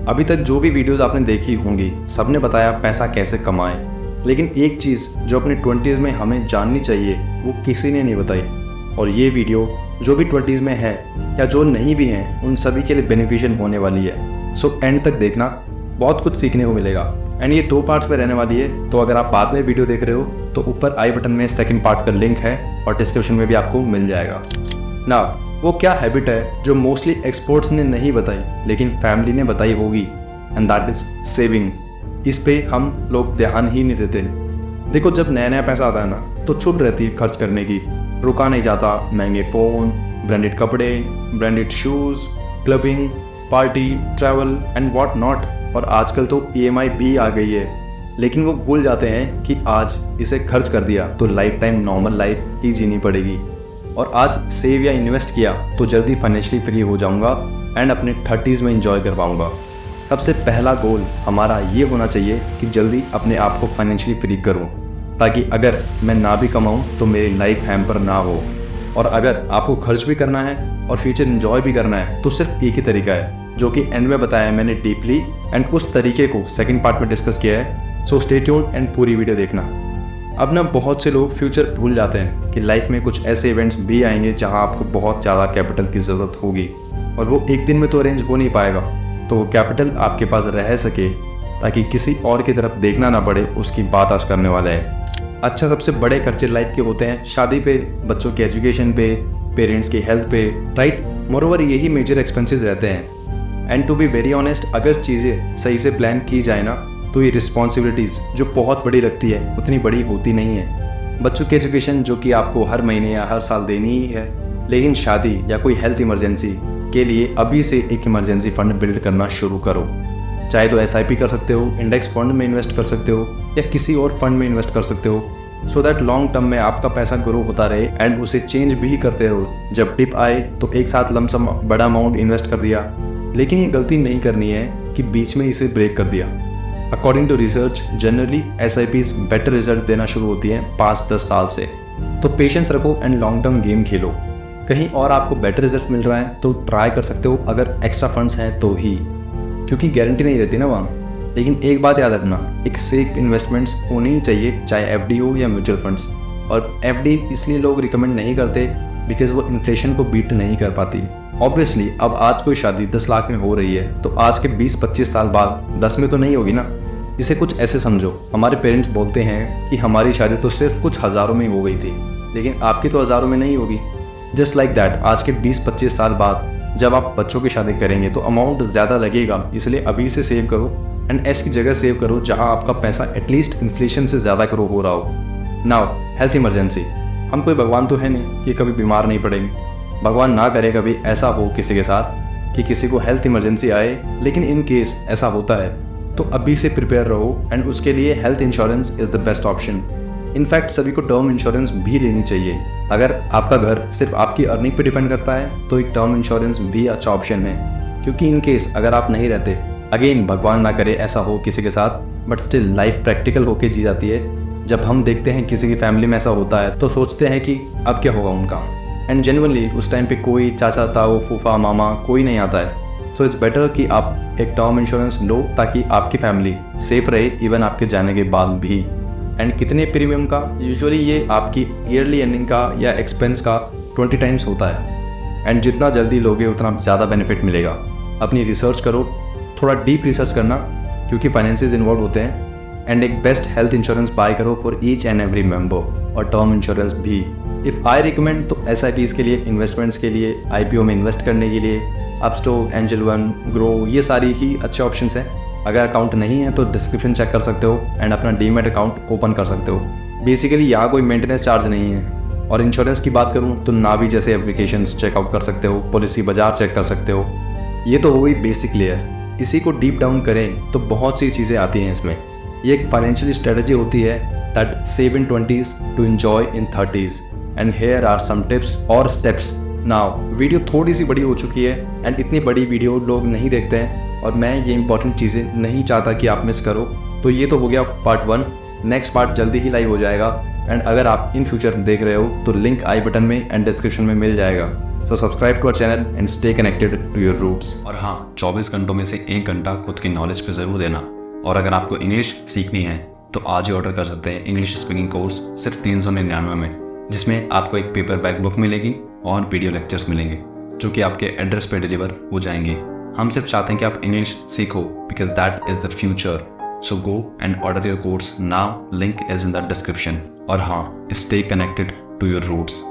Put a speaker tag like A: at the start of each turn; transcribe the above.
A: अभी तक जो भी वीडियोस आपने देखी होंगी सबने बताया पैसा कैसे कमाएं, लेकिन एक चीज़ जो अपने 20s में हमें जाननी चाहिए वो किसी ने नहीं बताई। और ये वीडियो जो भी 20s में है या जो नहीं भी हैं उन सभी के लिए बेनिफिशियल होने वाली है। सो एंड तक देखना, बहुत कुछ सीखने को मिलेगा। एंड ये 2 पार्ट्स में रहने वाली है, तो अगर आप बाद में वीडियो देख रहे हो तो ऊपर आई बटन में सेकंड पार्ट का लिंक है और डिस्क्रिप्शन में भी आपको मिल जाएगा। ना वो क्या हैबिट है जो मोस्टली एक्सपर्ट्स ने नहीं बताई लेकिन फैमिली ने बताई होगी, एंड दैट इज सेविंग। इस पे हम लोग ध्यान ही नहीं देते। देखो, जब नया नया पैसा आता है ना तो छूट रहती है खर्च करने की, रुका नहीं जाता। महंगे फ़ोन, ब्रांडेड कपड़े, branded shoes, clubbing, party, travel and what not. और आजकल तो EMI भी आ गई है, लेकिन वो भूल जाते हैं कि आज इसे खर्च कर दिया तो लाइफ टाइम नॉर्मल लाइफ ही जीनी पड़ेगी। और आज सेव या इन्वेस्ट किया तो जल्दी फाइनेंशियली फ्री हो जाऊंगा एंड अपने 30s में इंजॉय कर पाऊंगा। सबसे पहला गोल हमारा ये होना चाहिए कि जल्दी अपने आप को फाइनेंशियली फ्री करूं, ताकि अगर मैं ना भी कमाऊं तो मेरी लाइफ हैम्पर ना हो। और अगर आपको खर्च भी करना है और फ्यूचर इंजॉय भी करना है तो सिर्फ एक ही तरीका है, जो कि एंड में बताया है मैंने डीपली, एंड उस तरीके को सेकंड पार्ट में डिस्कस किया है। सो स्टे ट्यून्ड एंड पूरी वीडियो देखना। अब ना बहुत से लोग फ्यूचर भूल जाते हैं कि लाइफ में कुछ ऐसे इवेंट्स भी आएंगे जहां आपको बहुत ज़्यादा कैपिटल की ज़रूरत होगी, और वो एक दिन में तो अरेंज हो नहीं पाएगा। तो वो कैपिटल आपके पास रह सके ताकि किसी और की तरफ देखना ना पड़े, उसकी बात आज करने वाला है। अच्छा, सबसे बड़े खर्चे लाइफ के होते हैं शादी पे, बच्चों के एजुकेशन पे, पेरेंट्स की हेल्थ पे, राइट। मोरोवर यही मेजर एक्सपेंसेस रहते हैं। And to be very honest, अगर चीज़ें सही से प्लान की जाए ना तो ये रिस्पॉन्सिबिलिटीज़ जो बहुत बड़ी लगती है उतनी बड़ी होती नहीं है। बच्चों की एजुकेशन जो कि आपको हर महीने या हर साल देनी ही है, लेकिन शादी या कोई हेल्थ इमरजेंसी के लिए अभी से एक इमरजेंसी फंड बिल्ड करना शुरू करो। चाहे तो SIP कर सकते हो, इंडेक्स फंड में इन्वेस्ट कर सकते हो या किसी और फंड में इन्वेस्ट कर सकते हो, सो दैट लॉन्ग टर्म में आपका पैसा ग्रो होता रहे एंड उसे चेंज भी करते रहो। जब टिप आए तो एक साथ लमसम बड़ा अमाउंट इन्वेस्ट कर दिया, लेकिन ये गलती नहीं करनी है कि बीच में इसे ब्रेक कर दिया। According to research, generally SIPs better result देना शुरू होती हैं 5-10 साल से। तो पेशेंस रखो एंड लॉन्ग टर्म गेम खेलो। कहीं और आपको बेटर रिजल्ट मिल रहा है तो ट्राई कर सकते हो, अगर एक्स्ट्रा फंड्स हैं तो ही, क्योंकि गारंटी नहीं रहती ना वहाँ। लेकिन एक बात याद रखना, एक सेफ इन्वेस्टमेंट्स होनी ही चाहिए, चाहे FD हो या म्यूचुअल फंड्स। और FD इसलिए लोग रिकमेंड नहीं करते बिकॉज वो इन्फ्लेशन को बीट नहीं कर पाती। ऑब्वियसली अब आज कोई शादी 10 लाख में हो रही है तो आज के 20-25 साल बाद 10 में तो नहीं होगी ना। इसे कुछ ऐसे समझो, हमारे पेरेंट्स बोलते हैं कि हमारी शादी तो सिर्फ कुछ हज़ारों में हो गई थी, लेकिन आपकी तो हज़ारों में नहीं होगी। जस्ट लाइक दैट, आज के 20-25 साल बाद जब आप बच्चों की शादी करेंगे तो अमाउंट ज़्यादा लगेगा, इसलिए अभी से सेव करो एंड S की जगह सेव करो जहाँ आपका पैसा एटलीस्ट इन्फ्लेशन से ज़्यादा ग्रो हो रहा हो। नाउ हेल्थ इमरजेंसी, हम कोई भगवान तो है नहीं कि कभी बीमार नहीं पड़ेंगे। भगवान ना करे कभी ऐसा हो किसी के साथ कि किसी को हेल्थ इमरजेंसी आए, लेकिन इन केस ऐसा होता है तो अभी से प्रिपेयर रहो एंड उसके लिए health insurance is the best option. In fact सभी को टर्म इंश्योरेंस भी लेनी चाहिए। अगर आपका घर सिर्फ आपकी अर्निंग पे डिपेंड करता है तो एक टर्म इंश्योरेंस भी अच्छा ऑप्शन है, क्योंकि इन केस अगर आप नहीं रहते, अगेन भगवान ना करे ऐसा हो किसी के साथ, बट स्टिल लाइफ प्रैक्टिकल होके जी जाती है। जब हम देखते हैं किसी की फैमिली में ऐसा होता है तो सोचते हैं कि अब क्या होगा उनका, एंड जेन्युइनली उस टाइम पे कोई चाचा ताऊ फूफा मामा कोई नहीं आता है। सो इट्स बेटर कि आप एक टर्म इंश्योरेंस लो ताकि आपकी फैमिली सेफ रहे इवन आपके जाने के बाद भी। एंड कितने प्रीमियम का, यूजुअली ये आपकी ईयरली अर्निंग का या एक्सपेंस का 20 टाइम्स होता है। एंड जितना जल्दी लोगे उतना ज़्यादा बेनिफिट मिलेगा। अपनी रिसर्च करो, थोड़ा डीप रिसर्च करना, क्योंकि फाइनेंसेस इन्वॉल्व होते हैं। एंड एक बेस्ट हेल्थ इंश्योरेंस बाय करो for each and every member, और टर्म इंश्योरेंस भी। इफ़ आई रिकमेंड तो SIPs के लिए, इन्वेस्टमेंट्स के लिए, IPO में इन्वेस्ट करने के लिए अपस्टॉक, एंजल वन, ग्रो, ये सारी ही अच्छे ऑप्शंस हैं। अगर अकाउंट नहीं है तो डिस्क्रिप्शन चेक कर सकते हो एंड अपना डीमैट अकाउंट ओपन कर सकते हो। बेसिकली यहाँ कोई मेंटेनेंस चार्ज नहीं है। और इंश्योरेंस की बात करूँ तो नावी जैसे एप्लीकेशंस चेकआउट कर सकते हो, पॉलिसी बाजार चेक कर सकते हो। ये तो हो गई बेसिक लेयर। इसी को डीप डाउन करें तो बहुत सी चीज़ें आती हैं इसमें। ये एक फाइनेंशियल स्ट्रेटजी होती है that save in 20s to enjoy in 30s, and here are some tips और स्टेप्स। नाउ वीडियो थोड़ी सी बड़ी हो चुकी है एंड इतनी बड़ी वीडियो लोग नहीं देखते हैं, और मैं ये इंपॉर्टेंट चीज़ें नहीं चाहता कि आप मिस करो। तो ये तो हो गया पार्ट 1। नेक्स्ट पार्ट जल्दी ही लाइव हो जाएगा, एंड अगर आप इन फ्यूचर देख रहे हो तो लिंक आई बटन में एंड डिस्क्रिप्शन में मिल जाएगा। So subscribe to our channel and stay connected to your roots. और हाँ, 24 घंटों में से 1 घंटा खुद की नॉलेज पे ज़रूर देना। और अगर आपको इंग्लिश सीखनी है तो आज ही ऑर्डर कर सकते हैं इंग्लिश स्पीकिंग कोर्स सिर्फ 399 में, जिसमें आपको एक पेपर बैक बुक मिलेगी और वीडियो लेक्चर्स मिलेंगे जो कि आपके एड्रेस पे डिलीवर हो जाएंगे। हम सिर्फ चाहते हैं कि आप इंग्लिश सीखो because that is the future. So go and order your course now, link is in the description. और हाँ, stay connected to your roots.